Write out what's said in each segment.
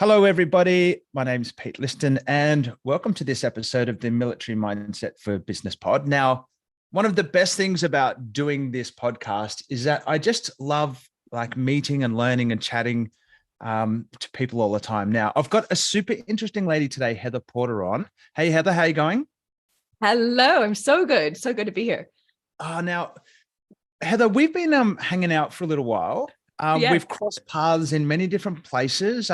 Hello, everybody. My name's Pete Liston, and welcome to this episode of the Military Mindset for Business Pod. Now, one of the best things about doing this podcast is that I just love meeting and learning and chatting to people all the time. Now, I've got a super interesting lady today, Heather Porter, on. Hey, Heather, how you going? Hello, I'm so good. So good to be here. Now, Heather, we've been hanging out for a little while. Yeah. We've crossed paths in many different places.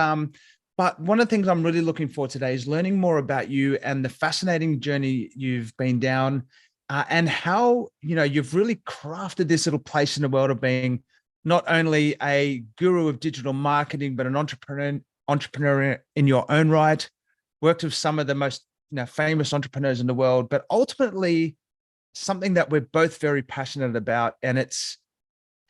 But one of the things I'm really looking for today is learning more about you and the fascinating journey you've been down, and how you've really crafted this little place in the world of being not only a guru of digital marketing, but an entrepreneur in your own right. Worked with some of the most famous entrepreneurs in the world, but ultimately something that we're both very passionate about, and it's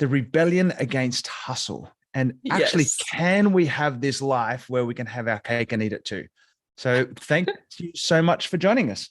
the rebellion against hustle. And actually, Yes. can we have this life where we can have our cake and eat it too? So thank you so much for joining us.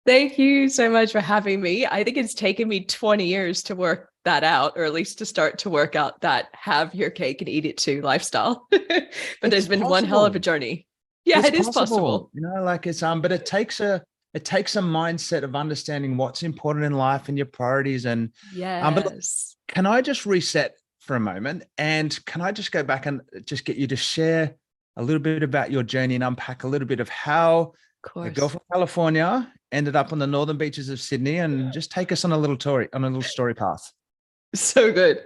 Thank you so much for having me. I think it's taken me 20 years to work that out, or at least to start to work out that have your cake and eat it too lifestyle. But there's been one hell of a journey. Yeah, it is possible. But it takes a mindset of understanding what's important in life and your priorities. And but look, Yes. can I just reset for a moment? And can I just go back and just get you to share a little bit about your journey and unpack a little bit of how Of a girl course. from California ended up on the northern beaches of Sydney, and just take us on a little story path. So good.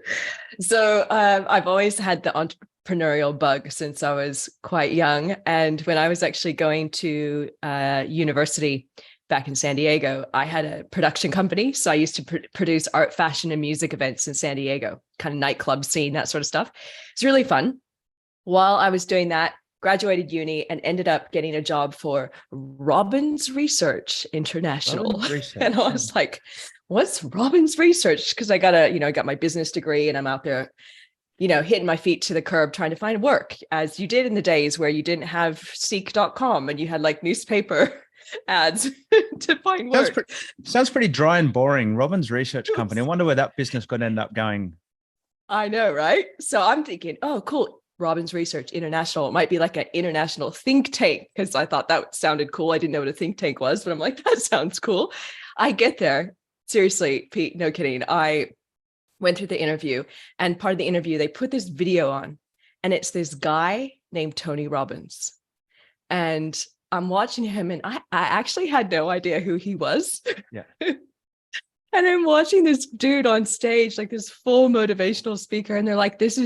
So I've always had the entrepreneurial bug since I was quite young. And when I was actually going to university back in San Diego, I had a production company. So I used to produce art, fashion, and music events in San Diego, kind of nightclub scene, that sort of stuff. It's really fun. While I was doing that, graduated uni and ended up getting a job for Robbins Research International. And I was like, what's Robbins Research? Because I got my business degree and I'm out there, hitting my feet to the curb trying to find work, as you did in the days where you didn't have seek.com and you had like newspaper ads to find work. Sounds pretty dry and boring. Robbins Research Company. I wonder where that business could end up going. I know, right? So I'm thinking, oh, cool. Robbins Research International. It might be like an international think tank, because I thought that sounded cool. I didn't know what a think tank was, but I'm like, that sounds cool. I get there. Seriously, Pete, no kidding. I went through the interview, and part of the interview, they put this video on, and it's this guy named Tony Robbins. And I'm watching him, and I actually had no idea who he was. Yeah. And I'm watching this dude on stage, like this full motivational speaker, and they're like, this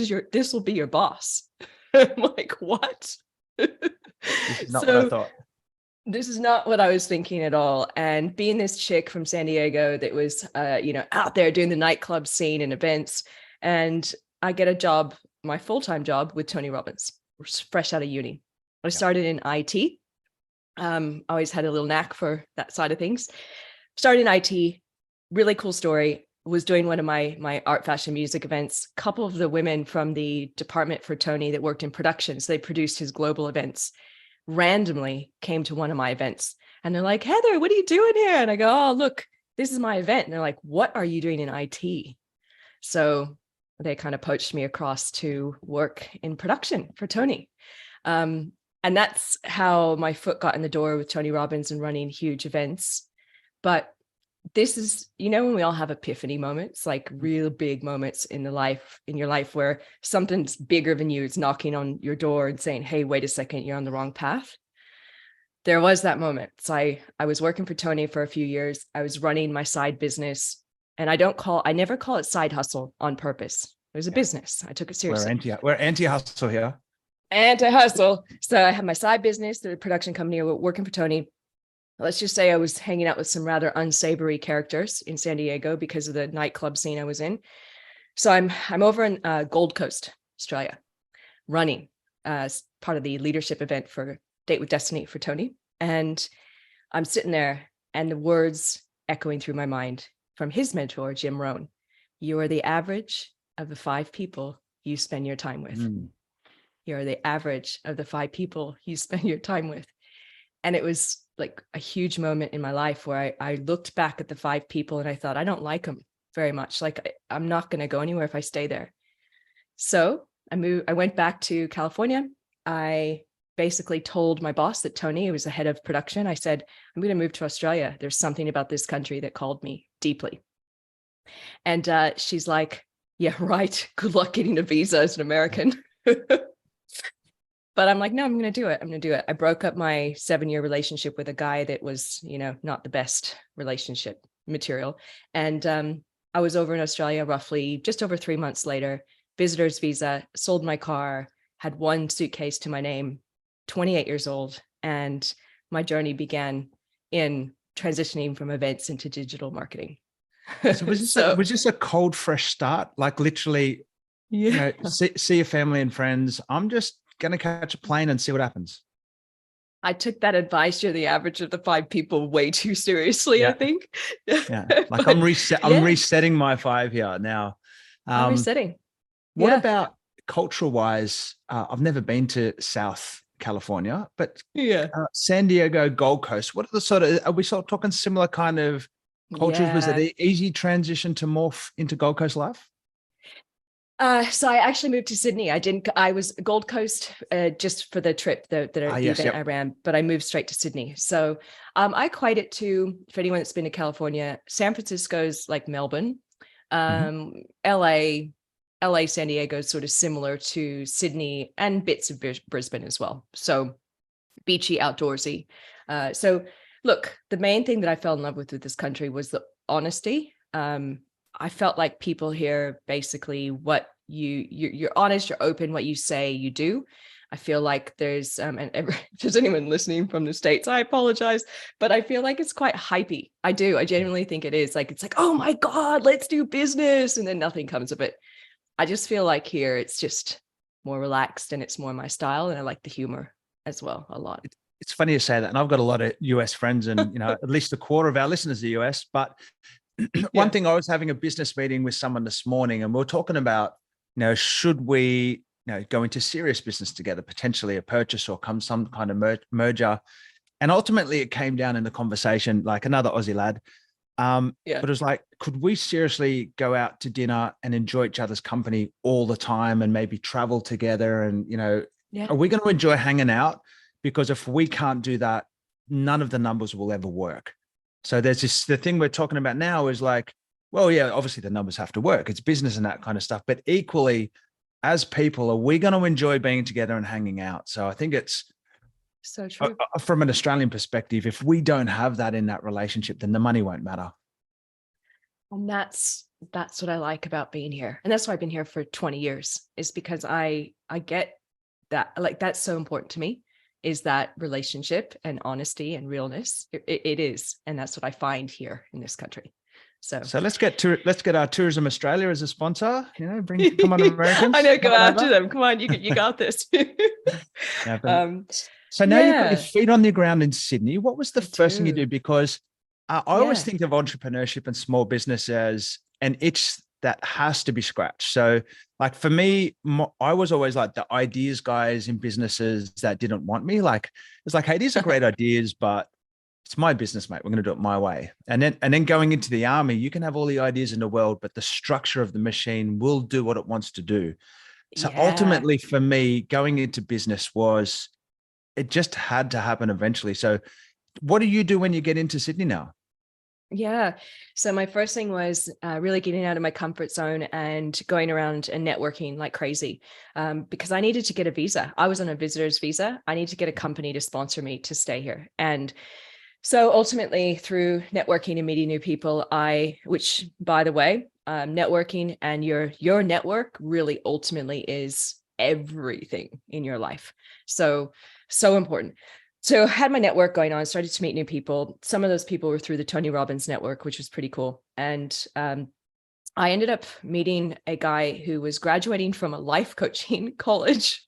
will be your boss. I'm like, what? This is not what I thought. This is not what I was thinking at all. And being this chick from San Diego that was, out there doing the nightclub scene and events, and I get a job, my full-time job with Tony Robbins, fresh out of uni. I started in IT. Always had a little knack for that side of things. Started in IT. Really cool story. Was doing one of my art, fashion, music events. A couple of the women from the department for Tony that worked in production, so they produced his global events, randomly came to one of my events, and they're like, Heather, what are you doing here? And I go, oh, look, this is my event. And they're like, what are you doing in IT? So they kind of poached me across to work in production for Tony. And that's how my foot got in the door with Tony Robbins and running huge events. But this is, when we all have epiphany moments, like real big moments in your life where something's bigger than you is knocking on your door and saying, hey, wait a second, you're on the wrong path. There was that moment. So I was working for Tony for a few years. I was running my side business, and I never call it side hustle on purpose. It was a business. I took it seriously. We're anti-hustle here. Anti-hustle. So I had my side business, the production company, working for Tony. Let's just say I was hanging out with some rather unsavory characters in San Diego because of the nightclub scene I was in. So I'm over in Gold Coast, Australia, running as part of the leadership event for Date with Destiny for Tony. And I'm sitting there, and the words echoing through my mind from his mentor, Jim Rohn: you are the average of the 5 people you spend your time with. You are the average of the 5 people you spend your time with. And it was like a huge moment in my life where I looked back at the 5 people and I thought, I don't like them very much. Like, I'm not going to go anywhere if I stay there. So I went back to California. I basically told my boss that Tony, who was the head of production, I said, I'm going to move to Australia. There's something about this country that called me deeply. And she's like, yeah, right. Good luck getting a visa as an American. But I'm like, no, I'm going to do it. I'm going to do it. I broke up my 7-year relationship with a guy that was, not the best relationship material. And I was over in Australia roughly just over 3 months later, visitor's visa, sold my car, had one suitcase to my name, 28 years old. And my journey began in transitioning from events into digital marketing. So was this a cold, fresh start? Like literally, yeah. see your family and friends. I'm just going to catch a plane and see what happens. I took that advice, you're the average of the 5 people, way too seriously, I think. Yeah. Like But, I'm resetting my 5 here now. I'm resetting. What about cultural wise? I've never been to South California, but San Diego, Gold Coast, what are the are we sort of talking similar kind of cultures? Was it an easy transition to morph into Gold Coast life? So I actually moved to Sydney. I was Gold Coast just for the trip, the event I ran, but I moved straight to Sydney. So I equate it to, for anyone that's been to California, San Francisco's like Melbourne, LA, San Diego is sort of similar to Sydney and bits of Brisbane as well. So beachy, outdoorsy. So look, the main thing that I fell in love with this country was the honesty. I felt like people here, basically what you're honest, you're open, what you say, you do. I feel like there's, if there's anyone listening from the States, I apologize, but I feel like it's quite hypey. I genuinely think it is. Like, it's like, oh my God, let's do business. And then nothing comes of it. I just feel like here it's just more relaxed and it's more my style. And I like the humor as well a lot. It's funny you say that. And I've got a lot of US friends and, at least a quarter of our listeners are US, but one thing, I was having a business meeting with someone this morning and we were talking about, should we, go into serious business together, potentially a purchase or some kind of merger. And ultimately it came down in the conversation, like another Aussie lad. But it was like, could we seriously go out to dinner and enjoy each other's company all the time and maybe travel together? And, are we going to enjoy hanging out? Because if we can't do that, none of the numbers will ever work. So the thing we're talking about now is like, well, yeah, obviously the numbers have to work. It's business and that kind of stuff. But equally, as people, are we going to enjoy being together and hanging out? So I think it's so true. From an Australian perspective, if we don't have that in that relationship, then the money won't matter. And that's what I like about being here. And that's why I've been here for 20 years, is because I get that, like, that's so important to me, is that relationship and honesty and realness. It is. And that's what I find here in this country. So let's get our Tourism Australia as a sponsor, come on, Americans. I know, go after them. Come on, you got this. So now you've got your feet on the ground in Sydney. What was the first thing you do? Because I always think of entrepreneurship and small business as an itch that has to be scratched. So like for me, I was always like the ideas guys in businesses that didn't want me. Like, it's like, hey, these are great ideas, but it's my business, mate. We're going to do it my way. And then going into the army, you can have all the ideas in the world, but the structure of the machine will do what it wants to do. So ultimately for me, going into business it just had to happen eventually. So what do you do when you get into Sydney now? Yeah. So my first thing was really getting out of my comfort zone and going around and networking like crazy, because I needed to get a visa. I was on a visitor's visa. I need to get a company to sponsor me to stay here. And so ultimately through networking and meeting new people, which by the way, networking and your network really ultimately is everything in your life. So important. So I had my network going on, started to meet new people. Some of those people were through the Tony Robbins network, which was pretty cool. And I ended up meeting a guy who was graduating from a life coaching college.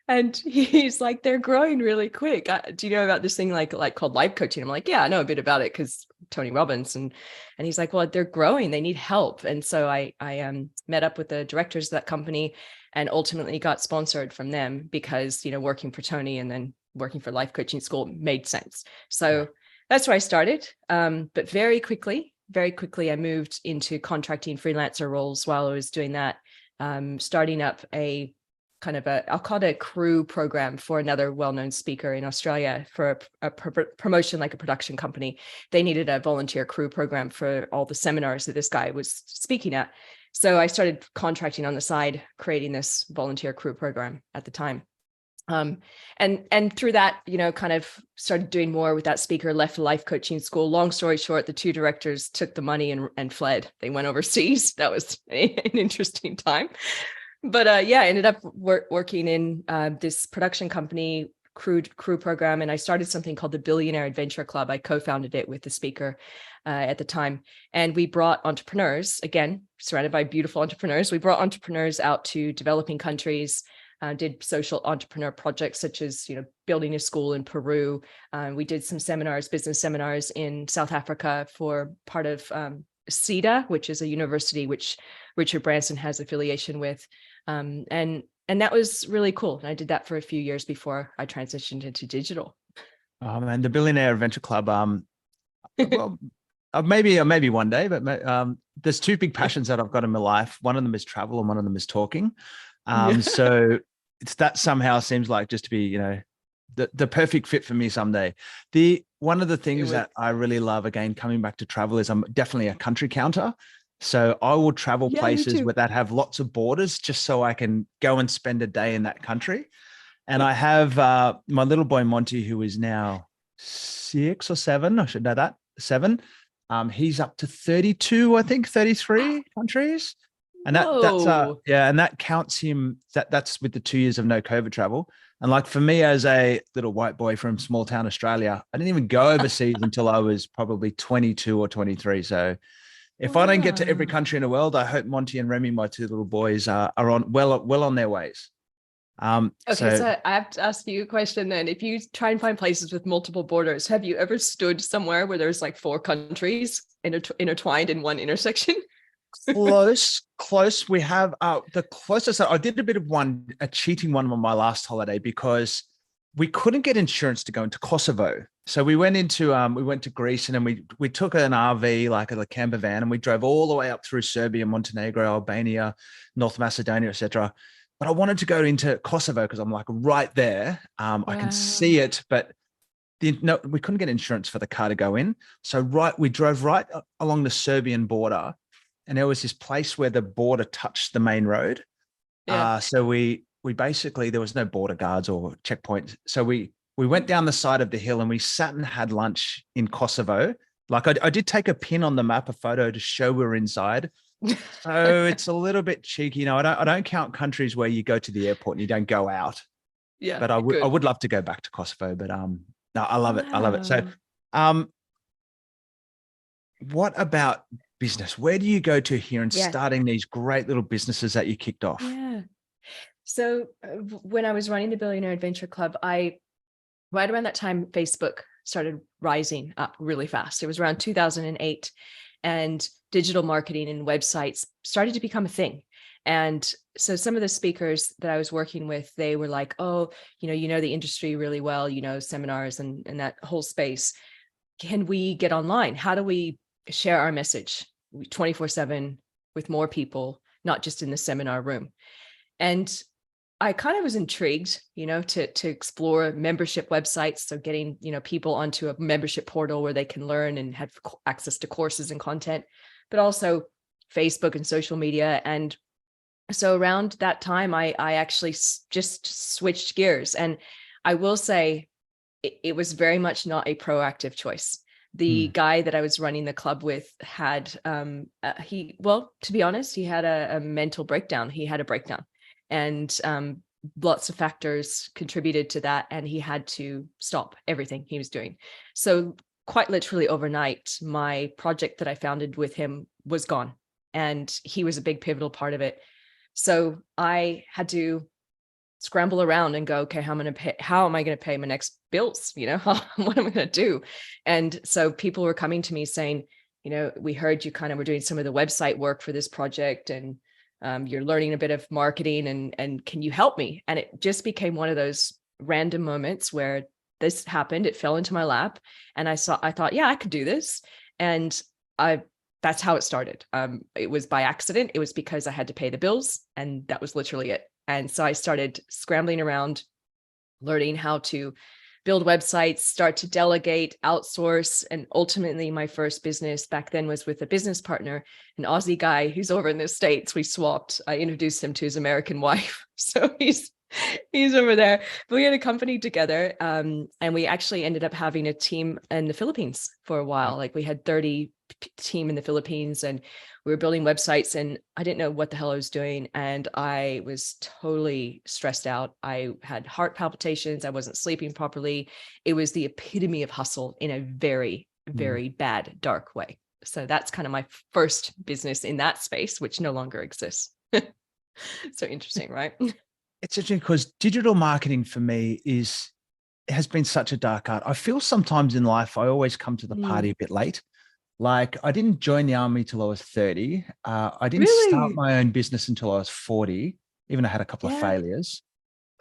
And he's like, they're growing really quick. Do you know about this thing like called life coaching? I'm like, yeah, I know a bit about it because Tony Robbins. And he's like, well, they're growing. They need help. And so I met up with the directors of that company and ultimately got sponsored from them because, working for Tony and then working for life coaching school made sense. So that's where I started. But very quickly, I moved into contracting freelancer roles while I was doing that, starting up a kind of I'll call it a crew program for another well-known speaker in Australia for a promotion, like a production company. They needed a volunteer crew program for all the seminars that this guy was speaking at. So I started contracting on the side, creating this volunteer crew program at the time. And through that, kind of started doing more with that speaker, left the life coaching school. Long story short, the two directors took the money and fled. They went overseas. That was an interesting time. But I ended up working in this production company crew program. And I started something called the Billionaire Adventure Club. I co-founded it with the speaker at the time. And we brought entrepreneurs, again, surrounded by beautiful entrepreneurs. We brought entrepreneurs out to developing countries, did social entrepreneur projects such as, building a school in Peru. We did some seminars, business seminars in South Africa for part of CEDA, which is a university which Richard Branson has affiliation with. And that was really cool. And I did that for a few years before I transitioned into digital. Oh man, the Billionaire Adventure Club. Well, maybe one day, but there's two big passions that I've got in my life. One of them is travel, and one of them is talking. So that somehow seems like just to be, the perfect fit for me someday. One of the things that I really love, again, coming back to travel, is I'm definitely a country counter. So I will travel places that have lots of borders just so I can go and spend a day in that country. And I have my little boy, Monty, who is now 6 or 7, I should know that, 7. He's up to 32, I think, 33 countries. And and that counts him, that's with the 2 years of no COVID travel. And like for me, as a little white boy from small town Australia, I didn't even go overseas until I was probably 22 or 23. So if I don't get to every country in the world, I hope Monty and Remy, my two little boys, are on well on their ways. So I have to ask you a question then. If you try and find places with multiple borders, have you ever stood somewhere where there's like 4 countries intertwined in one intersection? Close. We have the closest. I did a bit of a cheating one on my last holiday because we couldn't get insurance to go into Kosovo. So we went to Greece, and then we took an RV, like a camper van, and we drove all the way up through Serbia, Montenegro, Albania, North Macedonia, etc. But I wanted to go into Kosovo because I'm like right there. I can see it, but we couldn't get insurance for the car to go in. So we drove right along the Serbian border. And there was this place where the border touched the main road. So we basically, there was no border guards or checkpoints. So we went down the side of the hill and we sat and had lunch in Kosovo. Like I did take a pin on the map, a photo to show we were inside. So it's a little bit cheeky. I don't count countries where you go to the airport and you don't go out. Yeah. But I would love to go back to Kosovo. But no, I love it. I love it. So what about business? Where do you go to here and starting these great little businesses that you kicked off? Yeah. So when I was running the Billionaire Adventure Club, right around that time, Facebook started rising up really fast. It was around 2008, and digital marketing and websites started to become a thing. And so some of the speakers that I was working with, they were like, oh, the industry really well, seminars and that whole space. Can we get online? How do we share our message 24/7 with more people, not just in the seminar room? And I kind of was intrigued, to explore membership websites. So getting, people onto a membership portal where they can learn and have access to courses and content, but also Facebook and social media. And so around that time, I actually just switched gears. And I will say it was very much not a proactive choice. The guy that I was running the club with had, to be honest, he had a mental breakdown. He had a breakdown, and lots of factors contributed to that. And he had to stop everything he was doing. So quite literally overnight, my project that I founded with him was gone, and he was a big pivotal part of it. So I had to scramble around and go, okay, how am I going to pay my next bills? What am I going to do? And so people were coming to me saying, we heard you kind of were doing some of the website work for this project, and you're learning a bit of marketing, and can you help me? And it just became one of those random moments where this happened. It fell into my lap, and I thought, yeah, I could do this. And that's how it started. It was by accident. It was because I had to pay the bills, and that was literally it. And so I started scrambling around, learning how to build websites, start to delegate, outsource. And ultimately, my first business back then was with a business partner, an Aussie guy who's over in the States. We swapped. I introduced him to his American wife. So he's over there. But we had a company together. And we actually ended up having a team in the Philippines for a while. Like we had 30 team in the Philippines, and we were building websites, and I didn't know what the hell I was doing. And I was totally stressed out. I had heart palpitations. I wasn't sleeping properly. It was the epitome of hustle in a very, very bad, dark way. So that's kind of my first business in that space, which no longer exists. So interesting, right? It's interesting because digital marketing for me has been such a dark art. I feel sometimes in life, I always come to the party a bit late. Like I didn't join the army till I was 30. I didn't start Really? my own business until I was 40, even I had a couple of Yeah. failures.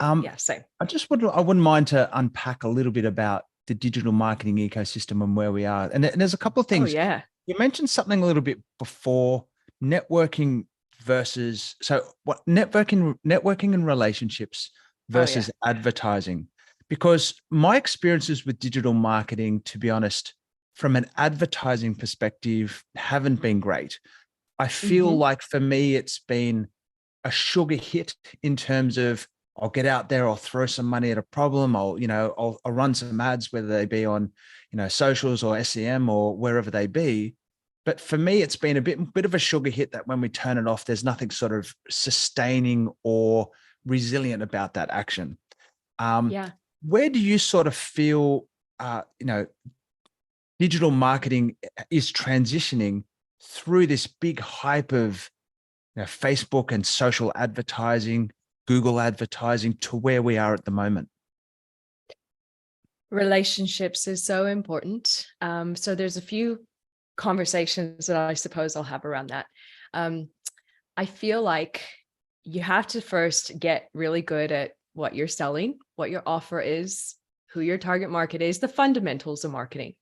Yeah, same. I wouldn't mind to unpack a little bit about the digital marketing ecosystem and where we are. And there's a couple of Oh, things. yeah. You mentioned something a little bit before, networking versus, so what networking and relationships Oh, yeah. versus advertising. Because my experiences with digital marketing, to be honest, from an advertising perspective, haven't been great. I feel Mm-hmm. like for me, it's been a sugar hit in terms of I'll get out there, I'll throw some money at a problem, I'll run some ads, whether they be on, socials or SEM or wherever they be. But for me, it's been a bit of a sugar hit that when we turn it off, there's nothing sort of sustaining or resilient about that action. Um, Yeah. where do you sort of feel, digital marketing is transitioning through this big hype of Facebook and social advertising, Google advertising to where we are at the moment? Relationships is so important. So there's a few conversations that I suppose I'll have around that. Um, I feel like you have to first get really good at what you're selling, what your offer is, who your target market is, the fundamentals of marketing.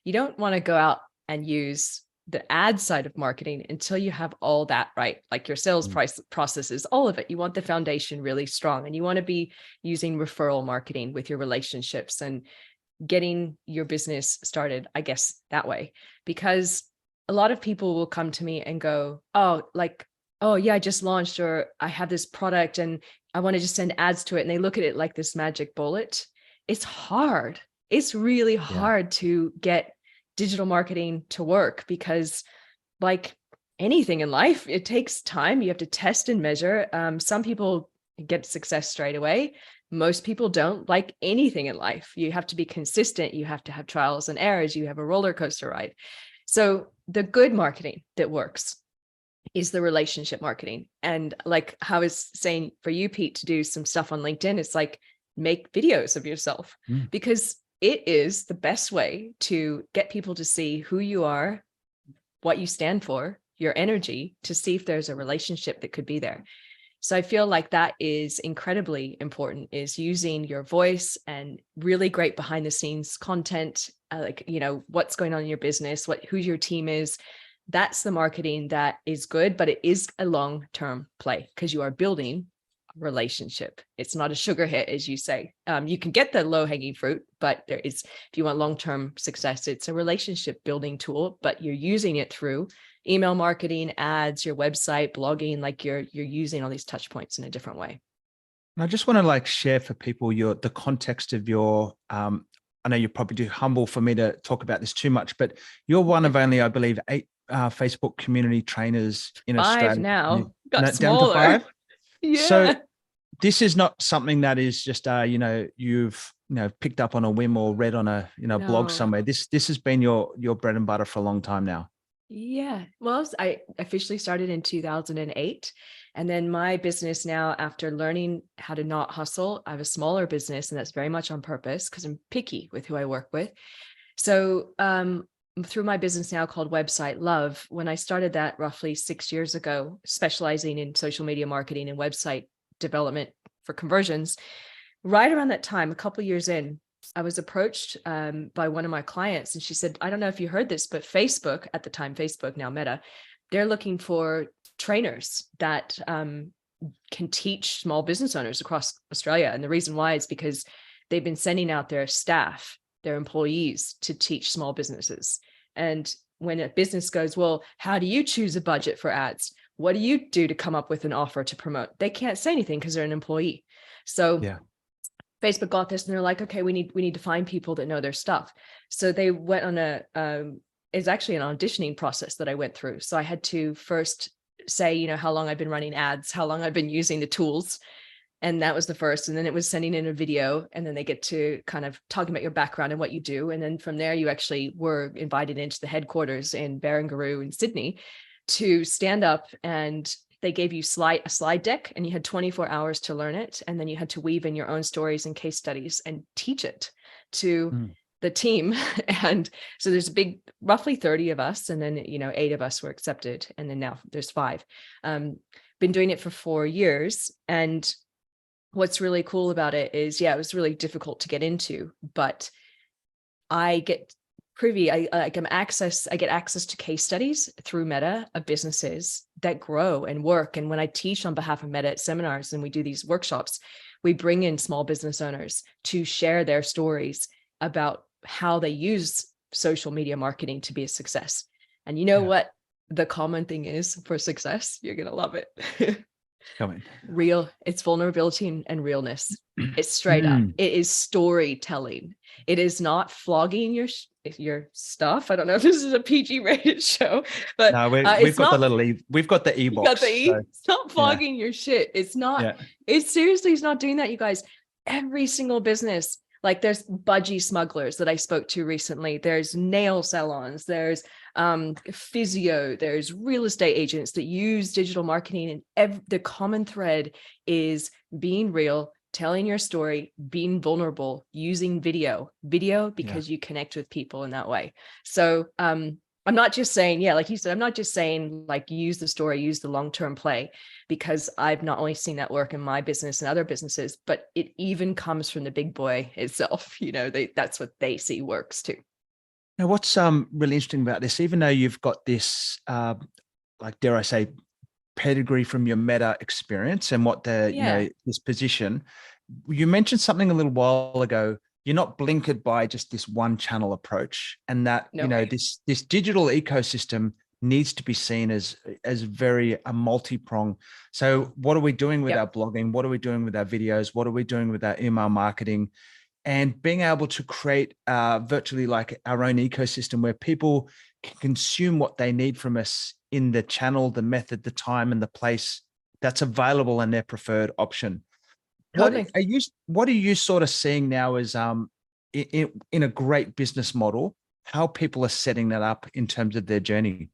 You don't want to go out and use the ad side of marketing until you have all that right, like your sales Mm. price processes, all of it. You want the foundation really strong, and you want to be using referral marketing with your relationships and getting your business started, I guess, that way. Because a lot of people will come to me and go, oh, like, oh yeah, I just launched, or I have this product and I want to just send ads to it. And they look at it like this magic bullet. It's hard. It's really Yeah. hard to get digital marketing to work because, like anything in life, it takes time. You have to test and measure. Some people get success straight away. Most people don't. Like anything in life, you have to be consistent. You have to have trials and errors. You have a roller coaster ride. So the good marketing that works is the relationship marketing. And like how I was saying for you, Pete, to do some stuff on LinkedIn, it's like make videos of yourself, Mm. because it is the best way to get people to see who you are, what you stand for, your energy, to see if there's a relationship that could be there. So I feel like that is incredibly important, is using your voice and really great behind the scenes content, like, what's going on in your business, who your team is. That's the marketing that is good, but it is a long-term play because you are building a relationship. It's not a sugar hit, as you say. You can get the low-hanging fruit, but if you want long-term success, it's a relationship building tool, but you're using it through email marketing, ads, your website, blogging, like you're using all these touch points in a different way. And I just want to share for people the context of your, I know you're probably too humble for me to talk about this too much, but you're one of only, I believe, 8 Facebook community trainers in 5 Australia. now, got No, down to smaller. 5. So Yeah. this is not something that is just, you've, picked up on a whim or read on a, blog No. somewhere. This has been your bread and butter for a long time now. Yeah. Well, I officially started in 2008. And then my business now, after learning how to not hustle, I have a smaller business, and that's very much on purpose because I'm picky with who I work with. So through my business now called Website Love, when I started that roughly 6 years ago, specializing in social media marketing and website development for conversions, right around that time, a couple of years in, I was approached by one of my clients, and she said, I don't know if you heard this, but Facebook, at the time, Facebook, now Meta, they're looking for trainers that can teach small business owners across Australia. And the reason why is because they've been sending out their staff, their employees, to teach small businesses. And when a business goes, well, how do you choose a budget for ads? What do you do to come up with an offer to promote? They can't say anything because they're an employee. So Yeah. Facebook got this and they're like, okay, we need to find people that know their stuff. So they went on it's actually an auditioning process that I went through. So I had to first say, you know, how long I've been running ads, how long I've been using the tools. And that was the first. And then it was sending in a video, and then they get to kind of talking about your background and what you do. And then from there, you actually were invited into the headquarters in Barangaroo in Sydney to stand up, and they gave you a slide deck, and you had 24 hours to learn it. And then you had to weave in your own stories and case studies and teach it to the team. And so there's a big, roughly 30 of us. And then, you know, 8 of us were accepted. And then now there's 5. Been doing it for 4 years. And what's really cool about it is, yeah, it was really difficult to get into, but I get I get access to case studies through Meta of businesses that grow and work. And when I teach on behalf of Meta at seminars and we do these workshops, we bring in small business owners to share their stories about how they use social media marketing to be a success. And you know what the common thing is for success? You're going to love it. Coming. Real. It's vulnerability and realness. It's straight up. It is storytelling. It is not flogging your stuff. I don't know if this is a PG rated show, but no, we've got the little we've got the e-box. It's not flogging your shit. It's not. Yeah. It's seriously, it's not doing that, you guys. Every single business. Like there's budgie smugglers that I spoke to recently. There's nail salons. There's physio. There's real estate agents that use digital marketing. And the common thread is being real, telling your story, being vulnerable, using video because you connect with people in that way. So I'm not just saying, like you said, I'm not just saying like use the story, use the long-term play, because I've not only seen that work in my business and other businesses, but it even comes from the big boy itself. You know, that's what they see works too. Now, what's really interesting about this, even though you've got this, like, dare I say, pedigree from your Meta experience and what you know, this position, you mentioned something a little while ago. You're not blinkered by just this one channel approach, and that this digital ecosystem needs to be seen as very a multi-prong. So what are we doing with our blogging? What are we doing with our videos? What are we doing with our email marketing? And being able to create virtually like our own ecosystem where people can consume what they need from us in the channel, the method, the time, and the place that's available in their preferred option. Totally. What are you sort of seeing now as in a great business model, how people are setting that up in terms of their journey?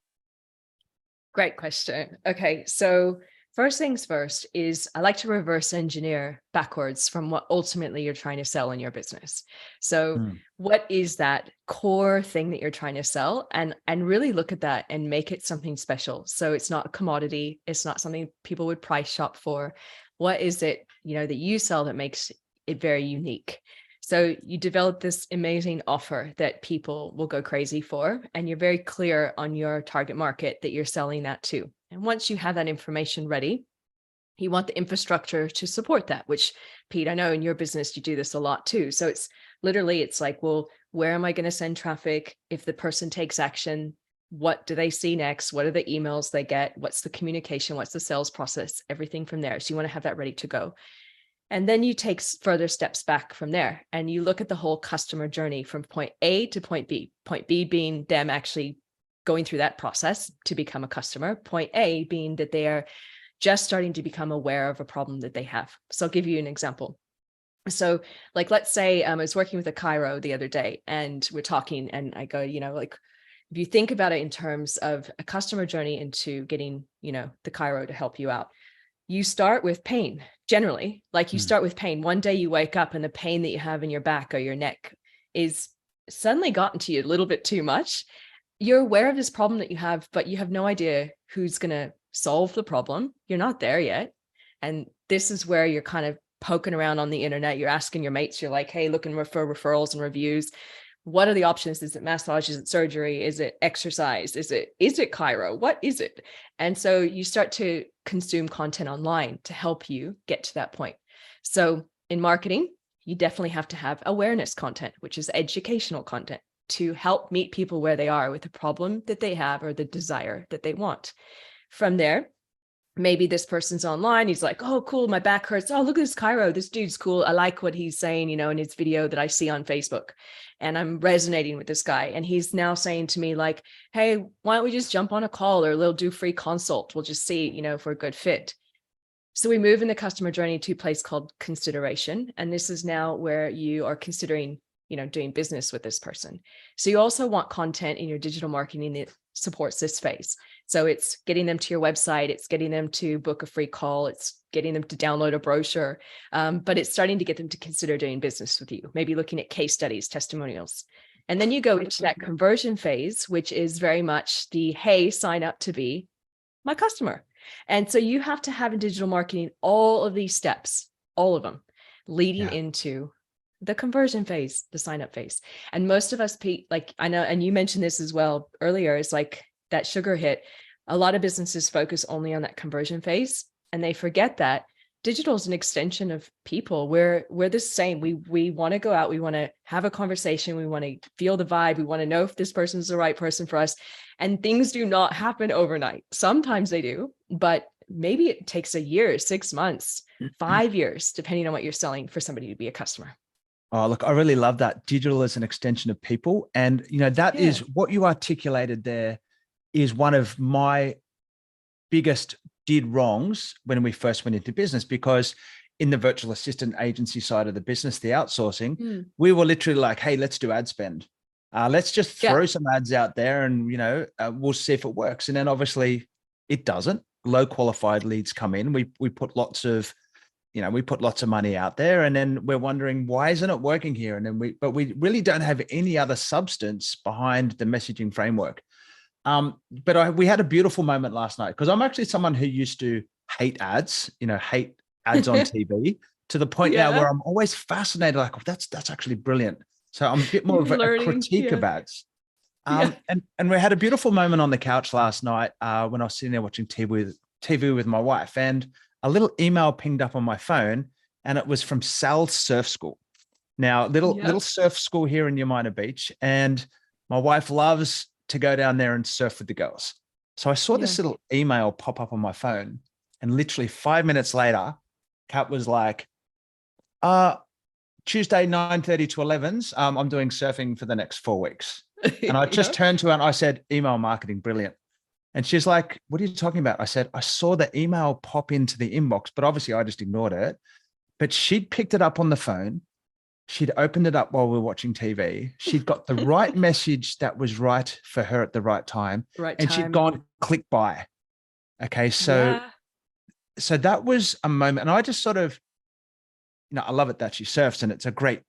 Great question. Okay, so first things first is I like to reverse engineer backwards from what ultimately you're trying to sell in your business. So what is that core thing that you're trying to sell, and really look at that and make it something special. So it's not a commodity. It's not something people would price shop for. What is it, that you sell that makes it very unique? So you develop this amazing offer that people will go crazy for, and you're very clear on your target market that you're selling that to. And once you have that information ready, you want the infrastructure to support that, which, Pete, I know in your business, you do this a lot too. So it's like, well, where am I going to send traffic? If the person takes action, what do they see next? What are the emails they get? What's the communication? What's the sales process? Everything from there. So you want to have that ready to go. And then you take further steps back from there, and you look at the whole customer journey from point A to point B. Point B being them actually going through that process to become a customer. Point A being that they are just starting to become aware of a problem that they have. So I'll give you an example. So like, let's say I was working with a chiro the other day, and we're talking, and I go, like, if you think about it in terms of a customer journey into getting, the chiro to help you out, you start with pain. Generally, like you start with pain. One day you wake up and the pain that you have in your back or your neck is suddenly gotten to you a little bit too much. You're aware of this problem that you have, but you have no idea who's going to solve the problem. You're not there yet. And this is where you're kind of poking around on the internet. You're asking your mates, you're like, hey, looking for referrals and reviews. What are the options? Is it massage? Is it surgery? Is it exercise? Is it chiro? What is it? And so you start to consume content online to help you get to that point. So in marketing, you definitely have to have awareness content, which is educational content, to help meet people where they are with the problem that they have or the desire that they want. From there, maybe this person's online. He's like, oh, cool, my back hurts. Oh, look at this chiro. This dude's cool. I like what he's saying, in his video that I see on Facebook. And I'm resonating with this guy. And he's now saying to me like, hey, why don't we just jump on a call, or they'll do free consult. We'll just see, if we're a good fit. So we move in the customer journey to a place called consideration. And this is now where you are considering, doing business with this person. So you also want content in your digital marketing that supports this phase. So it's getting them to your website, it's getting them to book a free call, it's getting them to download a brochure, but it's starting to get them to consider doing business with you, maybe looking at case studies, testimonials. And then you go into that conversion phase, which is very much the, hey, sign up to be my customer. And so you have to have in digital marketing all of these steps, all of them, leading into the conversion phase, the sign up phase. And most of us, Pete, like I know, and you mentioned this as well earlier, is like that sugar hit. A lot of businesses focus only on that conversion phase, and they forget that digital is an extension of people. We're the same. We want to go out, we want to have a conversation, we want to feel the vibe, we want to know if this person is the right person for us. And things do not happen overnight. Sometimes they do, but maybe it takes a year, 6 months, 5 years, depending on what you're selling, for somebody to be a customer. Oh, look, I really love that. Digital is an extension of people. And, that is what you articulated there, is one of my biggest did wrongs when we first went into business, because in the virtual assistant agency side of the business, the outsourcing, we were literally like, hey, let's do ad spend. Let's just throw some ads out there and, we'll see if it works. And then obviously it doesn't. Low qualified leads come in. We put lots of money out there, and then we're wondering, why isn't it working here? And then we really don't have any other substance behind the messaging framework. But we had a beautiful moment last night, because I'm actually someone who used to hate ads, hate ads on TV, to the point now where I'm always fascinated, like, oh, that's actually brilliant. So I'm a bit more of a critique of ads. And we had a beautiful moment on the couch last night when I was sitting there watching TV with my wife, and a little email pinged up on my phone, and it was from Sal's Surf School. Now, little surf school here in Yamina Beach, and my wife loves to go down there and surf with the girls. So I saw this little email pop up on my phone, and literally 5 minutes later, Kat was like, Tuesday, 9:30 to 11s, I'm doing surfing for the next 4 weeks. And I just turned to her and I said, email marketing, brilliant. And she's like, what are you talking about? I said, I saw the email pop into the inbox, but obviously I just ignored it. But she'd picked it up on the phone. She'd opened it up while we were watching TV. She'd got the right message that was right for her at the right time. She'd gone click buy. Okay. So that was a moment. And I just sort of, I love it that she surfs, and it's a great,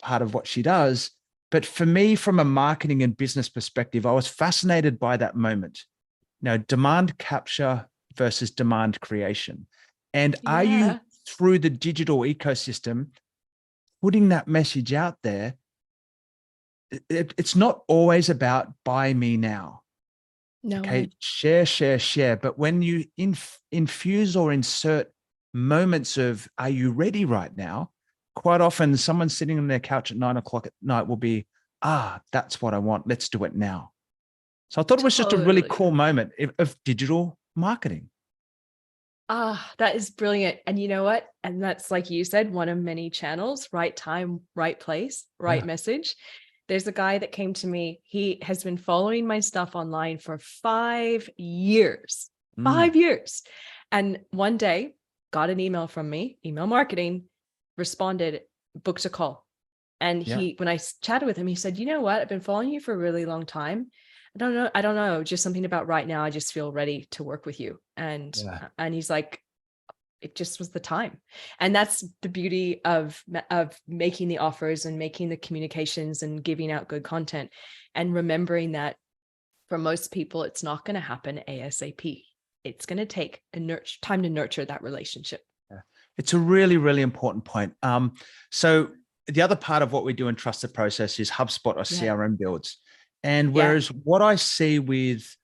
part of what she does. But for me, from a marketing and business perspective, I was fascinated by that moment. Demand capture versus demand creation. And are you, through the digital ecosystem, putting that message out there? It's not always about buy me now. No. Okay. Share. But when you infuse or insert moments of, are you ready right now? Quite often someone sitting on their couch at 9 o'clock at night will be, that's what I want. Let's do it now. So I thought it was just a really cool moment of digital marketing. That is brilliant. And you know what? And that's, like you said, one of many channels, right time, right place, right message. There's a guy that came to me. He has been following my stuff online for 5 years, 5 years. And one day got an email from me, email marketing, responded, booked a call. And when I chatted with him, he said, you know what? I've been following you for a really long time. I don't know, just something about right now. I just feel ready to work with you. And he's like, it just was the time. And that's the beauty of making the offers and making the communications and giving out good content, and remembering that for most people, it's not going to happen ASAP. It's going to take time to nurture that relationship. It's a really, really important point. So the other part of what we do in Trusted Process is HubSpot or Yeah. CRM builds. And Yeah. whereas what I see with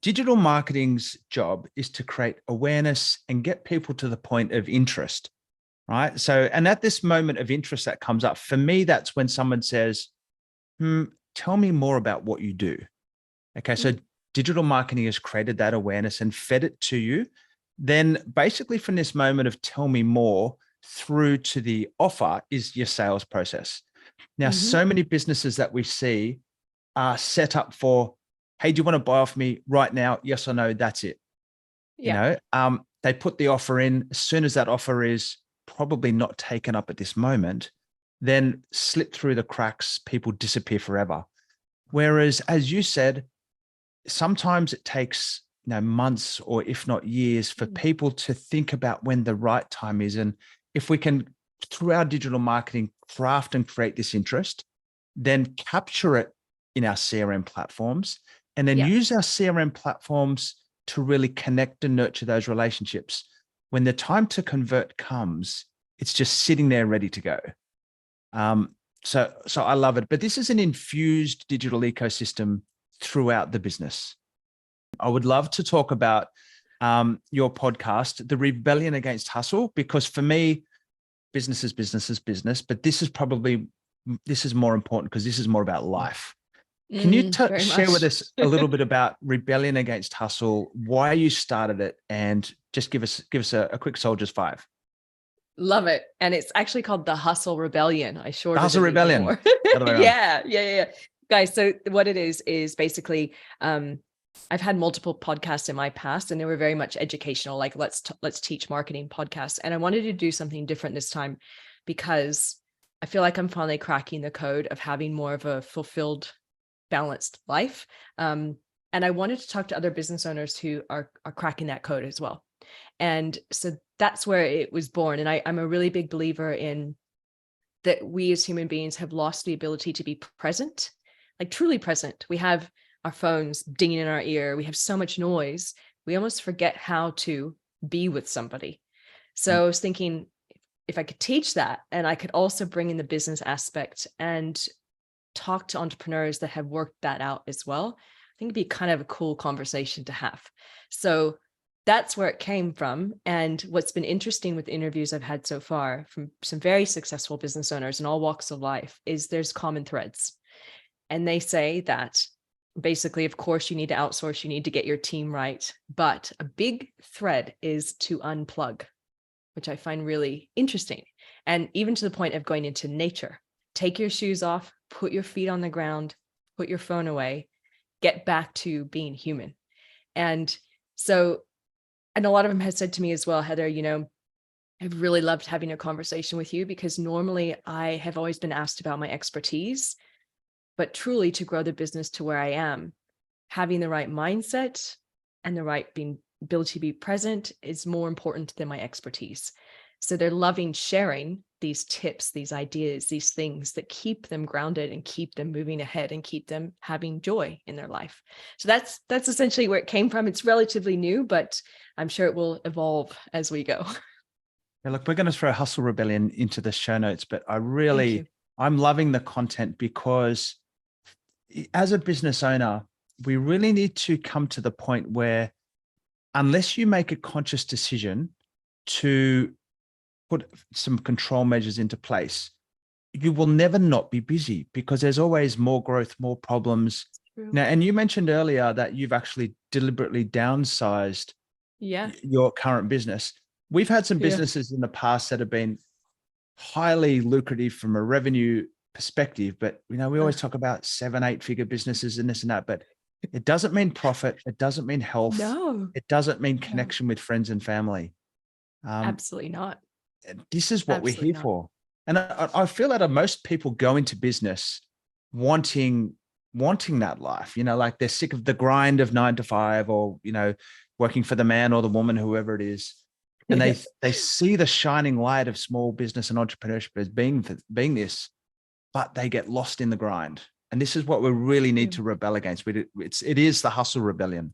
digital marketing's job is to create awareness and get people to the point of interest, right? So, and at this moment of interest that comes up, for me, that's when someone says, tell me more about what you do. Okay, so digital marketing has created that awareness and fed it to you. Then basically from this moment of tell me more through to the offer is your sales process. Now, so many businesses that we see are set up for, hey, do you want to buy off me right now? Yes or no, that's it. Yeah. They put the offer in. As soon as that offer is probably not taken up at this moment, then slip through the cracks, people disappear forever. Whereas, as you said, sometimes it takes months or if not years for people to think about when the right time is. And if we can, through our digital marketing, craft and create this interest, then capture it in our CRM platforms, and then use our CRM platforms to really connect and nurture those relationships. When the time to convert comes, it's just sitting there ready to go. So I love it. But this is an infused digital ecosystem throughout the business. I would love to talk about your podcast, The Rebellion Against Hustle, because for me, business is business, but this is more important because this is more about life. Can you share with us a little bit about Rebellion Against Hustle, why you started it, and just give us a quick Soldier's 5? Love it. And it's actually called the Hustle Rebellion. I shortened Hustle Rebellion. more. Yeah. Guys, so what it is basically, I've had multiple podcasts in my past, and they were very much educational, like let's teach marketing podcasts. And I wanted to do something different this time because I feel like I'm finally cracking the code of having more of a fulfilled, balanced life. And I wanted to talk to other business owners who are cracking that code as well. And so that's where it was born. And I'm a really big believer in that we as human beings have lost the ability to be present, like truly present. We have our phones dinging in our ear. We have so much noise. We almost forget how to be with somebody. So I was thinking, if I could teach that, and I could also bring in the business aspect and talk to entrepreneurs that have worked that out as well, I think it'd be kind of a cool conversation to have. So that's where it came from. And what's been interesting with the interviews I've had so far from some very successful business owners in all walks of life is there's common threads. And they say that basically, of course, you need to outsource, you need to get your team right. But a big thread is to unplug, which I find really interesting. And even to the point of going into nature, take your shoes off, put your feet on the ground, put your phone away, get back to being human. And so, and a lot of them have said to me as well, Heather, I've really loved having a conversation with you because normally I have always been asked about my expertise, but truly to grow the business to where I am, having the right mindset and the right ability to be present is more important than my expertise. So they're loving sharing these tips, these ideas, these things that keep them grounded and keep them moving ahead and keep them having joy in their life. So that's essentially where it came from. It's relatively new, but I'm sure it will evolve as we go. Yeah, look, we're going to throw Hustle Rebellion into the show notes, but I'm loving the content because as a business owner, we really need to come to the point where unless you make a conscious decision to put some control measures into place, you will never not be busy because there's always more growth, more problems. Now, and you mentioned earlier that you've actually deliberately downsized your current business. We've had some businesses in the past that have been highly lucrative from a revenue perspective, but we always talk about 7-8 figure businesses and this and that, but it doesn't mean profit. It doesn't mean health. No. It doesn't mean connection with friends and family. Absolutely not. This is what we're here for. And I feel that most people go into business wanting that life, like they're sick of the grind of 9 to 5 or, working for the man or the woman, whoever it is. And they see the shining light of small business and entrepreneurship as being this, but they get lost in the grind. And this is what we really need to rebel against. It is the Hustle Rebellion.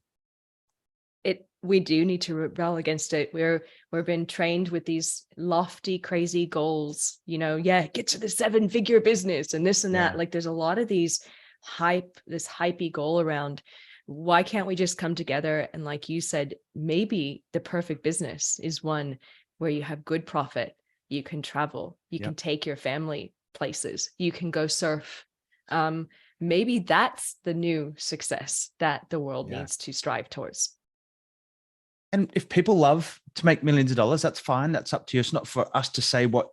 we do need to rebel against it. We've been trained with these lofty, crazy goals, get to the 7-figure business and this and that. Yeah. Like there's a lot of this hypey goal around. Why can't we just come together? And like you said, maybe the perfect business is one where you have good profit, you can travel, you can take your family places, you can go surf. Maybe that's the new success that the world needs to strive towards. And if people love to make millions of dollars, that's fine. That's up to you. It's not for us to say what's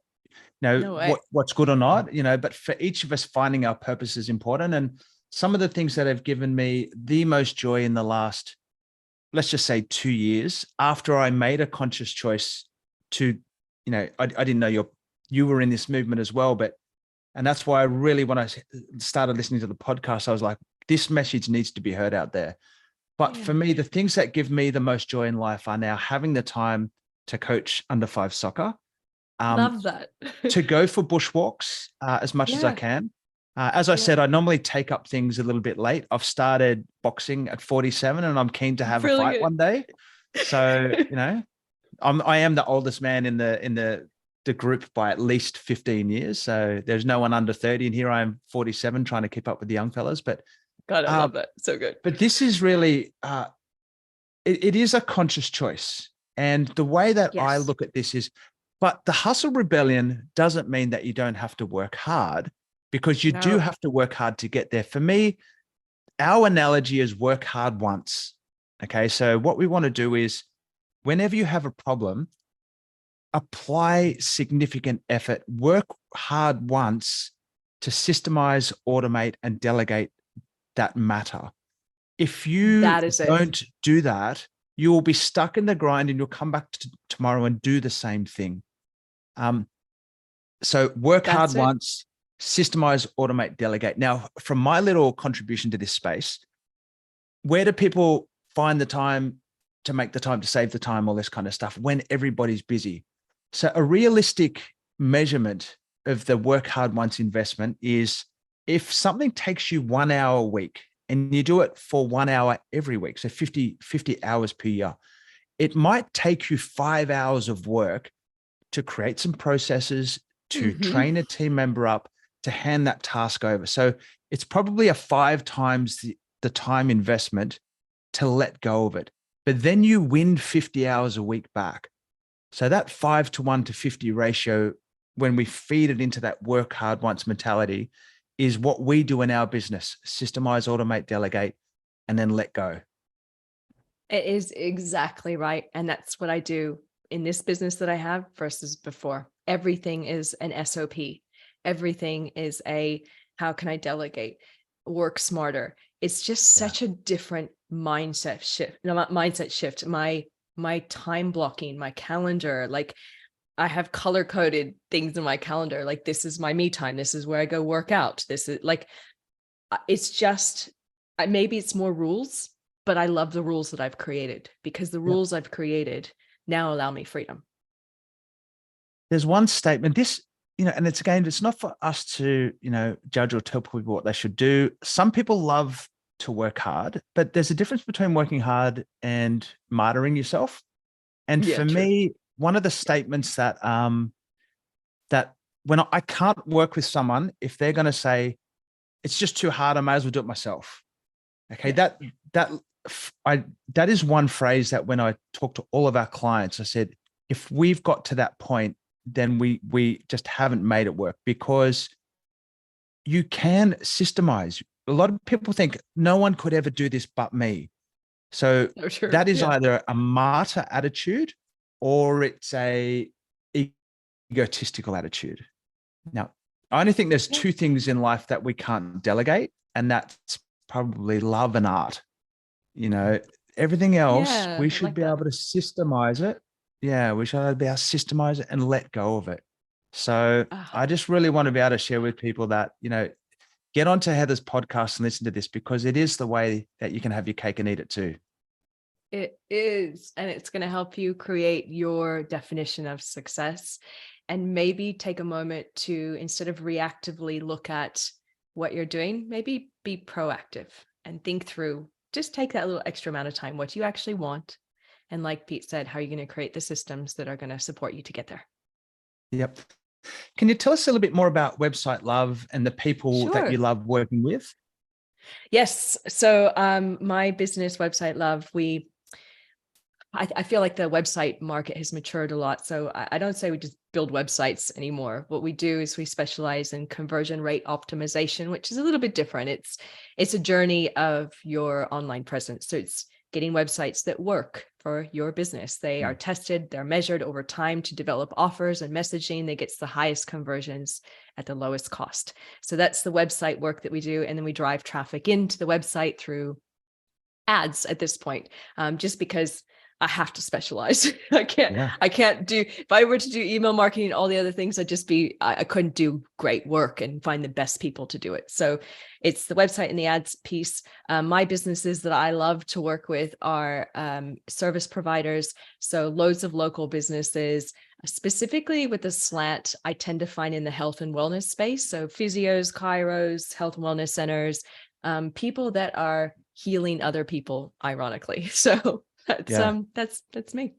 good or not, but for each of us, finding our purpose is important. And some of the things that have given me the most joy in the last, let's just say 2 years, after I made a conscious choice to, I didn't know you were in this movement as well, and that's why I really, when I started listening to the podcast, I was like, this message needs to be heard out there. But for me, the things that give me the most joy in life are now having the time to coach under 5 soccer. Love that. To go for bushwalks as much as I can. As I said, I normally take up things a little bit late. I've started boxing at 47 and I'm keen to have a fight one day. So, I am the oldest man in the group by at least 15 years. So there's no one under 30. And here I am 47 trying to keep up with the young fellas. But God, I love that. So good. But this is really, it is a conscious choice. And the way that I look at this is, but the hustle rebellion doesn't mean that you don't have to work hard, because you do have to work hard to get there. For me, our analogy is work hard once. Okay. So what we want to do is, whenever you have a problem, apply significant effort, work hard once to systemize, automate, and delegate that matter. If you don't do that, you will be stuck in the grind and you'll come back tomorrow and do the same thing. So work hard once, systemize, automate, delegate. Now, from my little contribution to this space, where do people find the time to make the time to save the time, all this kind of stuff, when everybody's busy? So a realistic measurement of the work hard once investment is, if something takes you 1 hour a week and you do it for 1 hour every week, so 50 hours per year, it might take you 5 hours of work to create some processes, to train a team member up, to hand that task over. So it's probably a 5 times the time investment to let go of it. But then you win 50 hours a week back. So that 5-to-1 to 50 ratio, when we feed it into that work hard once mentality, is what we do in our business: systemize, automate, delegate, and then let go. It is exactly right. And that's what I do in this business that I have versus before. Everything is an SOP. Everything is how can I delegate, work smarter? It's just such a different mindset shift. My time blocking, my calendar, like I have color coded things in my calendar. Like, this is my me time. This is where I go work out. This is like, it's just, maybe it's more rules, but I love the rules that I've created, because the rules I've created now allow me freedom. There's one statement, and it's not for us to, judge or tell people what they should do. Some people love to work hard, but there's a difference between working hard and martyring yourself. And for me, one of the statements that when I can't work with someone, if they're going to say, it's just too hard, I may as well do it myself. Okay. That is one phrase that when I talk to all of our clients, I said, if we've got to that point, then we just haven't made it work, because you can systemize. A lot of people think no one could ever do this but me. So that is either a martyr attitude or it's a egotistical attitude. Now, I only think there's 2 things in life that we can't delegate, and that's probably love and art. Everything else, we should be able to systemize it. Yeah, we should be able to systemize it and let go of it. So I just really want to be able to share with people that, get onto Heather's podcast and listen to this, because it is the way that you can have your cake and eat it too. It is. And it's going to help you create your definition of success, and maybe take a moment to, instead of reactively look at what you're doing, maybe be proactive and think through, just take that little extra amount of time, what you actually want, And like Pete said, how are you going to create the systems that are going to support you to get there? Yep. Can you tell us a little bit more about Website Love and the people that you Sure. love working with? Yes. So my business, Website Love, I feel like the website market has matured a lot. So I don't say we just build websites anymore. What we do is we specialize in conversion rate optimization, which is a little bit different. It's a journey of your online presence. So it's getting websites that work for your business. They are tested, they're measured over time to develop offers and messaging that gets the highest conversions at the lowest cost. So that's the website work that we do. And then we drive traffic into the website through ads at this point, just because I have to specialize. I can't do, if I were to do email marketing, all the other things, I couldn't do great work and find the best people to do it. So it's the website and the ads piece. My businesses that I love to work with are service providers. So loads of local businesses, specifically with the slant I tend to find in the health and wellness space. So physios, chiros, health and wellness centers, people that are healing other people, ironically. So that's me.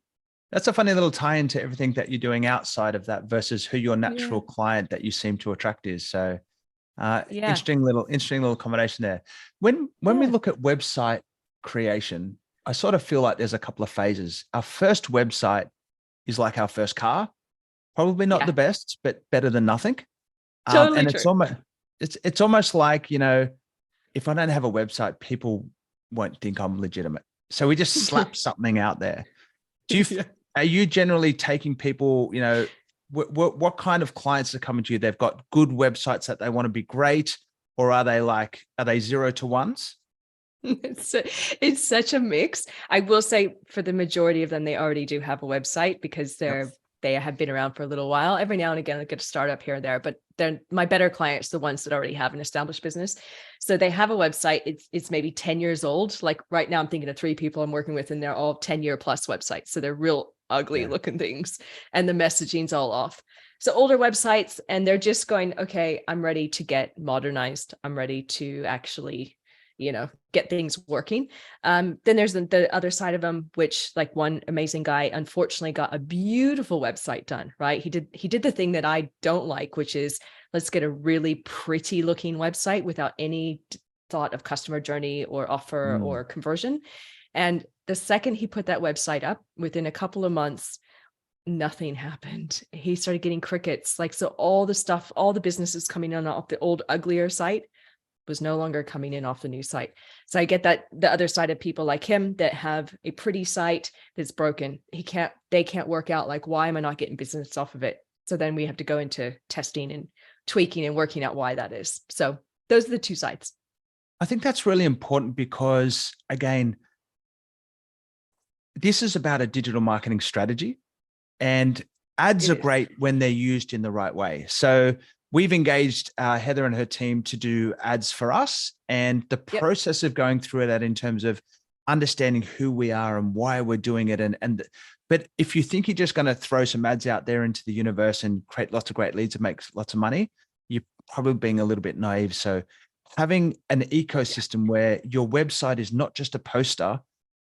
That's a funny little tie into everything that you're doing outside of that versus who your natural client that you seem to attract is. So interesting little combination there. When we look at website creation, I sort of feel like there's a couple of phases. Our first website is like our first car, probably not the best, but better than nothing. Totally and true. it's almost like, if I don't have a website, people won't think I'm legitimate. So we just slap something out there. Are you generally taking people, what kind of clients are coming to you? They've got good websites that they want to be great, or are they 0 to 1s? It's such a mix. I will say for the majority of them, they already do have a website because they have been around for a little while. Every now and again, I get a startup here and there, but they're my better clients, the ones that already have an established business. So they have a website. It's maybe 10 years old. Like right now I'm thinking of 3 people I'm working with and they're all 10-year plus websites. So they're real ugly looking things and the messaging's all off. So older websites, and they're just going, okay, I'm ready to get modernized. I'm ready to actually, get things working. Then there's the other side of them, which like one amazing guy, unfortunately got a beautiful website done, right? He did the thing that I don't like, which is let's get a really pretty looking website without any thought of customer journey or offer or conversion. And the second he put that website up, within a couple of months, nothing happened. He started getting crickets. So all the businesses coming in off the old, uglier site was no longer coming in off the new site. So I get that the other side of people like him that have a pretty site that's broken. They can't work out, like, why am I not getting business off of it? So then we have to go into testing and tweaking and working out why that is. So those are the two sides. I think that's really important because, again, this is about a digital marketing strategy, and ads are great when they're used in the right way. So we've engaged Heather and her team to do ads for us, and the process of going through that in terms of understanding who we are and why we're doing it. But if you think you're just going to throw some ads out there into the universe and create lots of great leads and make lots of money, you're probably being a little bit naive. So having an ecosystem where your website is not just a poster,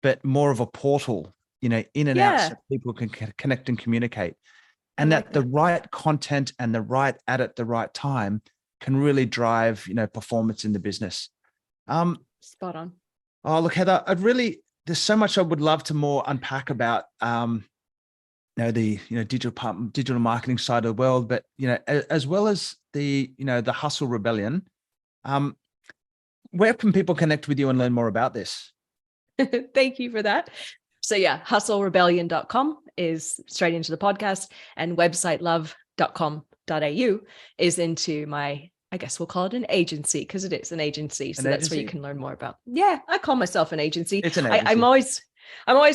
but more of a portal, in and out, so people can connect and communicate. And that the right content and the right ad at the right time can really drive, performance in the business. Spot on. Oh, look, Heather, there's so much I would love to more unpack about, the digital marketing side of the world, but as well as the hustle rebellion. Where can people connect with you and learn more about this? Thank you for that. So hustlerebellion.com is straight into the podcast, and websitelove.com.au is into my, I guess we'll call it an agency, because it is an agency. So that's where you can learn more about. Yeah, I call myself an agency. It's an agency. I'm always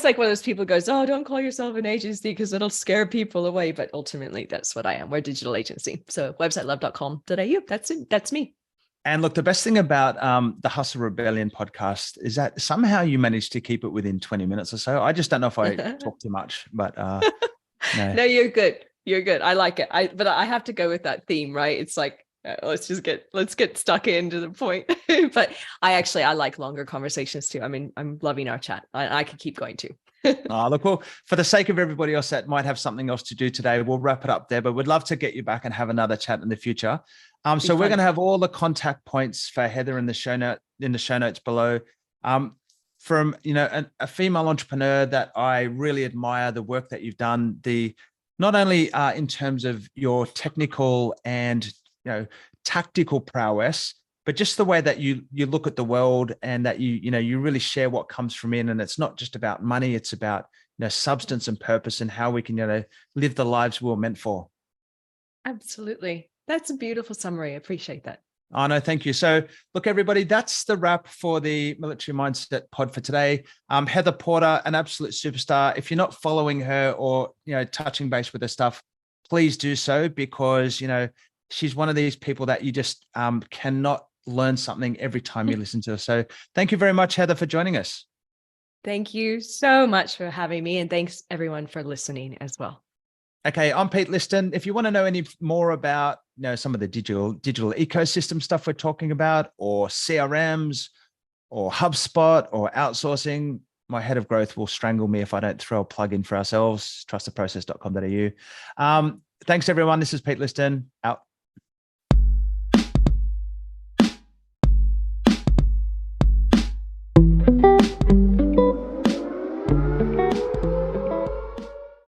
like one of those people who goes, oh, don't call yourself an agency because it'll scare people away. But ultimately, that's what I am. We're a digital agency. So websitelove.com.au. That's it. That's me. And look, the best thing about the Hustle Rebellion podcast is that somehow you managed to keep it within 20 minutes or so. I just don't know if I talk too much, but no. No, you're good. You're good. I like it. But I have to go with that theme, right? It's like, let's get stuck into the point. But I like longer conversations too. I mean, I'm loving our chat. I could keep going too. Oh, look, well, for the sake of everybody else that might have something else to do today, we'll wrap it up there, but we'd love to get you back and have another chat in the future. Be So we're going fun. to have all the contact points for Heather in the show notes below. From, a female entrepreneur that I really admire the work that you've done, not only in terms of your technical and, tactical prowess, but just the way that you look at the world, and that you really share what comes from in, and it's not just about money, it's about substance and purpose, and how we can live the lives we were meant for. Absolutely. That's a beautiful summary. I appreciate that. Oh, no, thank you. So look, everybody, that's the wrap for the Military Mindset Pod for today. Heather Porter, an absolute superstar. If you're not following her or touching base with her stuff, please do so, because she's one of these people that you just cannot learn something every time you listen to her. So thank you very much, Heather, for joining us. Thank you so much for having me. And thanks everyone for listening as well. Okay, I'm Pete Liston. If you want to know any more about some of the digital ecosystem stuff we're talking about, or CRMs, or HubSpot, or outsourcing, my head of growth will strangle me if I don't throw a plug in for ourselves. Trusttheprocess.com.au. Thanks, everyone. This is Pete Liston, out.